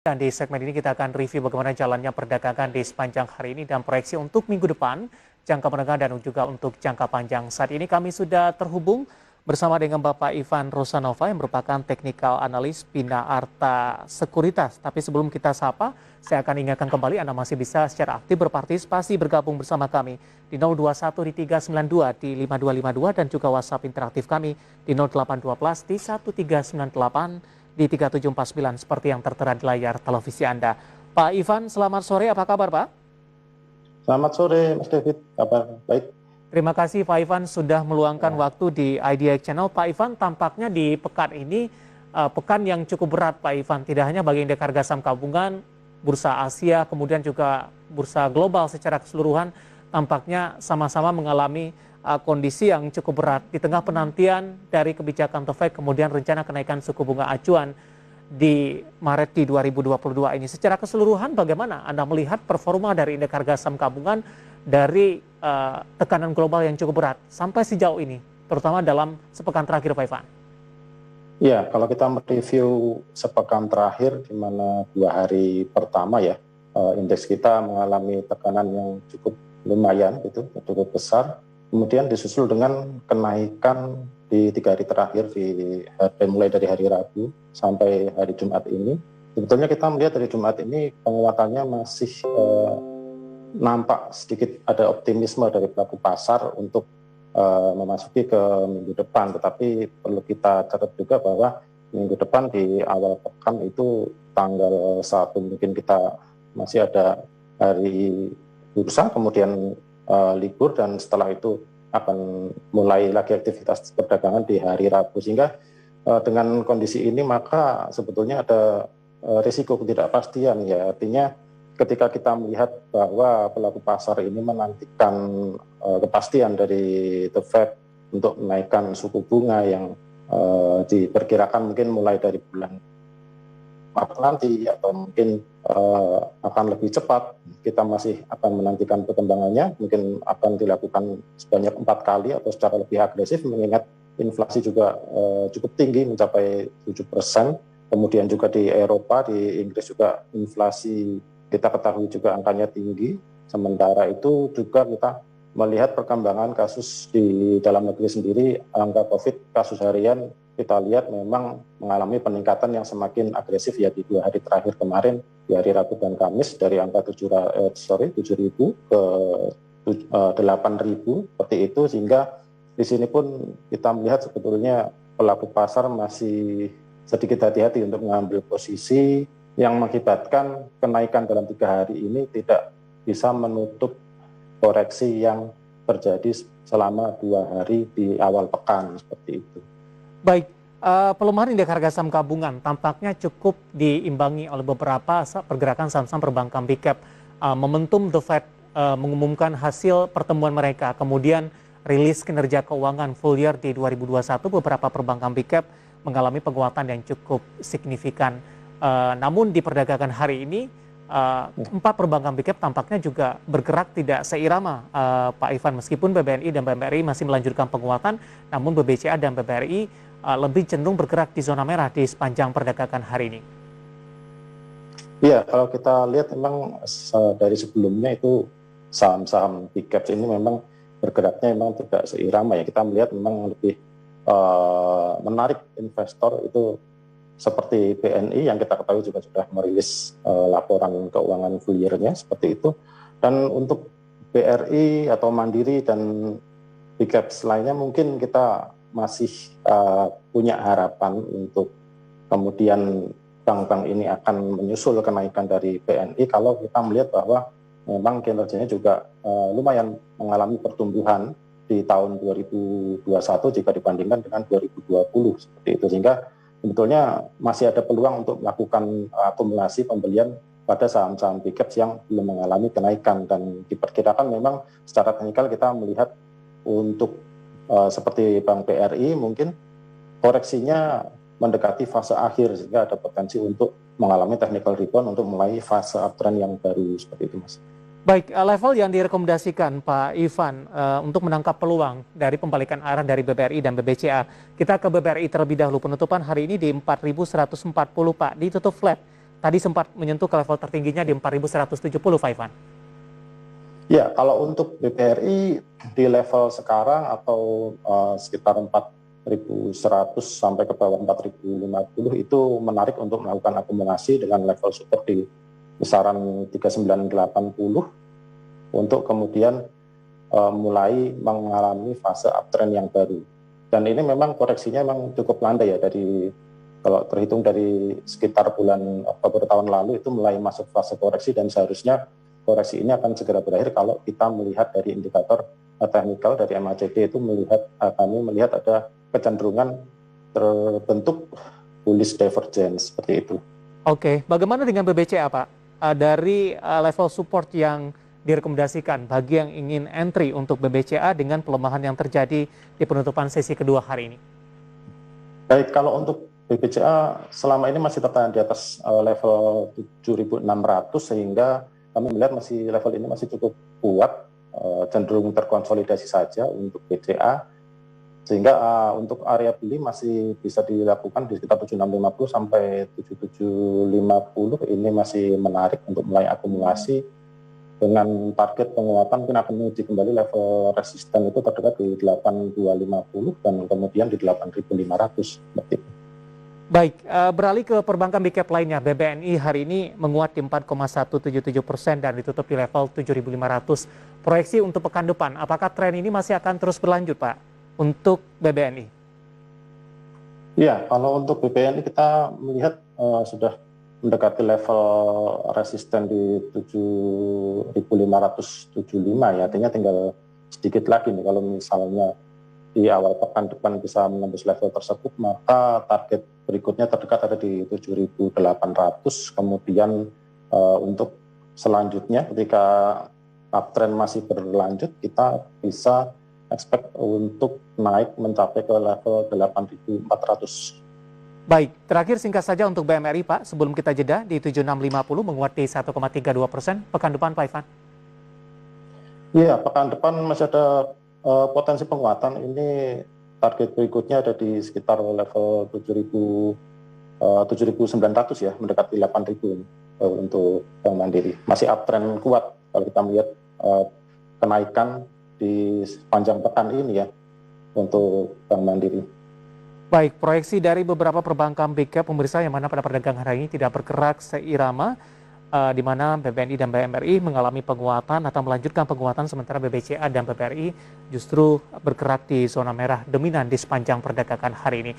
Dan di segmen ini kita akan review bagaimana jalannya perdagangan di sepanjang hari ini dan proyeksi untuk minggu depan, jangka menengah dan juga untuk jangka panjang. Saat ini kami sudah terhubung bersama dengan Bapak Ivan Rosanova yang merupakan technical analis Bina Arta Sekuritas. Tapi sebelum kita sapa, saya akan ingatkan kembali Anda masih bisa secara aktif berpartisipasi bergabung bersama kami di 021 di 392 di 5252 dan juga WhatsApp interaktif kami di 0812 di 1398 di 3749 seperti yang tertera di layar televisi Anda. Pak Ivan, selamat sore. Apa kabar, Pak? Selamat sore, Mas David. Kabar baik. Terima kasih Pak Ivan sudah meluangkan waktu di IDX Channel. Pak Ivan, tampaknya di pekan ini pekan yang cukup berat, Pak Ivan. Tidak hanya bagi indeks harga saham gabungan, bursa Asia, kemudian juga bursa global secara keseluruhan, tampaknya sama-sama mengalami kondisi yang cukup berat di tengah penantian dari kebijakan The Fed, kemudian rencana kenaikan suku bunga acuan di Maret di 2022 ini. Secara keseluruhan bagaimana Anda melihat performa dari indeks harga saham gabungan dari tekanan global yang cukup berat sampai sejauh ini, terutama dalam sepekan terakhir, Pak Ivan? Ya, kalau kita mereview sepekan terakhir, di mana 2 hari pertama ya, indeks kita mengalami tekanan yang cukup lumayan, gitu, cukup besar. Kemudian disusul dengan kenaikan di 3 hari terakhir, mulai dari hari Rabu sampai hari Jumat ini. Sebetulnya kita melihat dari Jumat ini penguatannya masih nampak sedikit ada optimisme dari pelaku pasar untuk memasuki ke minggu depan. Tetapi perlu kita catat juga bahwa minggu depan di awal pekan itu tanggal 1 mungkin kita masih ada hari bursa, kemudian libur, dan setelah itu akan mulai lagi aktivitas perdagangan di hari Rabu. Sehingga dengan kondisi ini maka sebetulnya ada risiko ketidakpastian ya. Artinya ketika kita melihat bahwa pelaku pasar ini menantikan kepastian dari The Fed untuk menaikkan suku bunga yang diperkirakan mungkin mulai dari bulan Maret nanti atau mungkin akan lebih cepat, kita masih akan menantikan perkembangannya. Mungkin akan dilakukan sebanyak 4 kali atau secara lebih agresif, mengingat inflasi juga cukup tinggi mencapai 7%. Kemudian juga di Eropa, di Inggris juga inflasi kita ketahui juga angkanya tinggi. Sementara itu juga kita melihat perkembangan kasus di dalam negeri sendiri, angka COVID kasus harian kita lihat memang mengalami peningkatan yang semakin agresif ya di 2 hari terakhir kemarin, di hari Rabu dan Kamis, dari angka 7.000 ke 8.000 seperti itu. Sehingga di sini pun kita melihat sebetulnya pelaku pasar masih sedikit hati-hati untuk mengambil posisi yang mengakibatkan kenaikan dalam 3 hari ini tidak bisa menutup koreksi yang terjadi selama 2 hari di awal pekan seperti itu. Baik, pelemahan indeks harga saham gabungan tampaknya cukup diimbangi oleh beberapa pergerakan saham-saham perbankan big cap. Momentum The Fed mengumumkan hasil pertemuan mereka, kemudian rilis kinerja keuangan full year di 2021, beberapa perbankan big cap mengalami penguatan yang cukup signifikan. Namun di perdagangan hari ini, 4 perbankan big cap tampaknya juga bergerak tidak seirama, Pak Ivan. Meskipun BBNI dan BBRI masih melanjutkan penguatan, namun BBCA dan BBRI lebih cenderung bergerak di zona merah di sepanjang perdagangan hari ini. Iya, kalau kita lihat memang dari sebelumnya itu saham-saham big cap ini memang bergeraknya memang tidak seirama ya. Kita melihat memang lebih menarik investor itu seperti BNI yang kita ketahui juga sudah merilis laporan keuangan full year-nya seperti itu. Dan untuk BRI atau Mandiri dan big cap lainnya mungkin kita masih punya harapan untuk kemudian bank-bank ini akan menyusul kenaikan dari BNI kalau kita melihat bahwa memang kinerjanya juga lumayan mengalami pertumbuhan di tahun 2021 jika dibandingkan dengan 2020 seperti itu. Sehingga sebetulnya masih ada peluang untuk melakukan akumulasi pembelian pada saham-saham big caps yang belum mengalami kenaikan. Dan diperkirakan memang secara teknikal kita melihat untuk seperti Bank BRI mungkin koreksinya mendekati fase akhir, sehingga ada potensi untuk mengalami technical rebound untuk mulai fase uptrend yang baru seperti itu, Mas. Baik, level yang direkomendasikan Pak Ivan untuk menangkap peluang dari pembalikan arah dari BBRI dan BBCA. Kita ke BBRI terlebih dahulu. Penutupan hari ini di 4.140, Pak, ditutup flat. tadi sempat menyentuh ke level tertingginya di 4.170, Pak Ivan. Ya, kalau untuk BBRI di level sekarang atau sekitar 4.100 sampai ke bawah 4.050 itu menarik untuk melakukan akumulasi dengan level support di besaran 3980 untuk kemudian mulai mengalami fase uptrend yang baru. Dan ini memang koreksinya memang cukup landai ya, kalau terhitung dari sekitar bulan Oktober tahun lalu itu mulai masuk fase koreksi, dan seharusnya koreksi ini akan segera berakhir kalau kita melihat dari indikator teknikal dari MACD itu kami melihat ada kecenderungan terbentuk bullish divergence seperti itu. Oke, bagaimana dengan BBCA, Pak? Dari level support yang direkomendasikan bagi yang ingin entry untuk BBCA dengan pelemahan yang terjadi di penutupan sesi kedua hari ini? Baik, kalau untuk BBCA selama ini masih tertahan di atas level 7.600, sehingga kami melihat level ini masih cukup kuat, cenderung terkonsolidasi saja untuk BCA, sehingga untuk area beli masih bisa dilakukan di sekitar 7650 sampai 7750. Ini masih menarik untuk mulai akumulasi dengan target penguatan mungkin akan menuju kembali level resisten itu terdekat di 8250 dan kemudian di 8500 seperti itu. Baik, beralih ke perbankan big cap lainnya, BBNI hari ini menguat di 4,177% dan ditutup di level 7.500. Proyeksi untuk pekan depan, apakah tren ini masih akan terus berlanjut, Pak, untuk BBNI? Iya, kalau untuk BBNI kita melihat sudah mendekati level resisten di 7.575 ya, artinya tinggal sedikit lagi nih kalau misalnya di awal pekan depan bisa menembus level tersebut, maka target berikutnya terdekat ada di 7.800. Kemudian untuk selanjutnya ketika uptrend masih berlanjut, kita bisa expect untuk naik mencapai ke level 8.400. Baik, terakhir singkat saja untuk BMRI, Pak, sebelum kita jeda di 7650 menguat di 1,32%. Pekan depan, Pak Ivan? Iya, pekan depan masih ada potensi penguatan. Ini target berikutnya ada di sekitar level 7.900 ya, mendekati 8.000 untuk Bank Mandiri. Masih uptrend kuat kalau kita melihat kenaikan di sepanjang pekan ini ya untuk Bank Mandiri. Baik, proyeksi dari beberapa perbankan big cap pemirsa yang mana pada perdagangan hari ini tidak bergerak seirama, di mana BBNI dan BMRI mengalami penguatan atau melanjutkan penguatan, sementara BBCA dan BBRI justru bergerak di zona merah dominan di sepanjang perdagangan hari ini.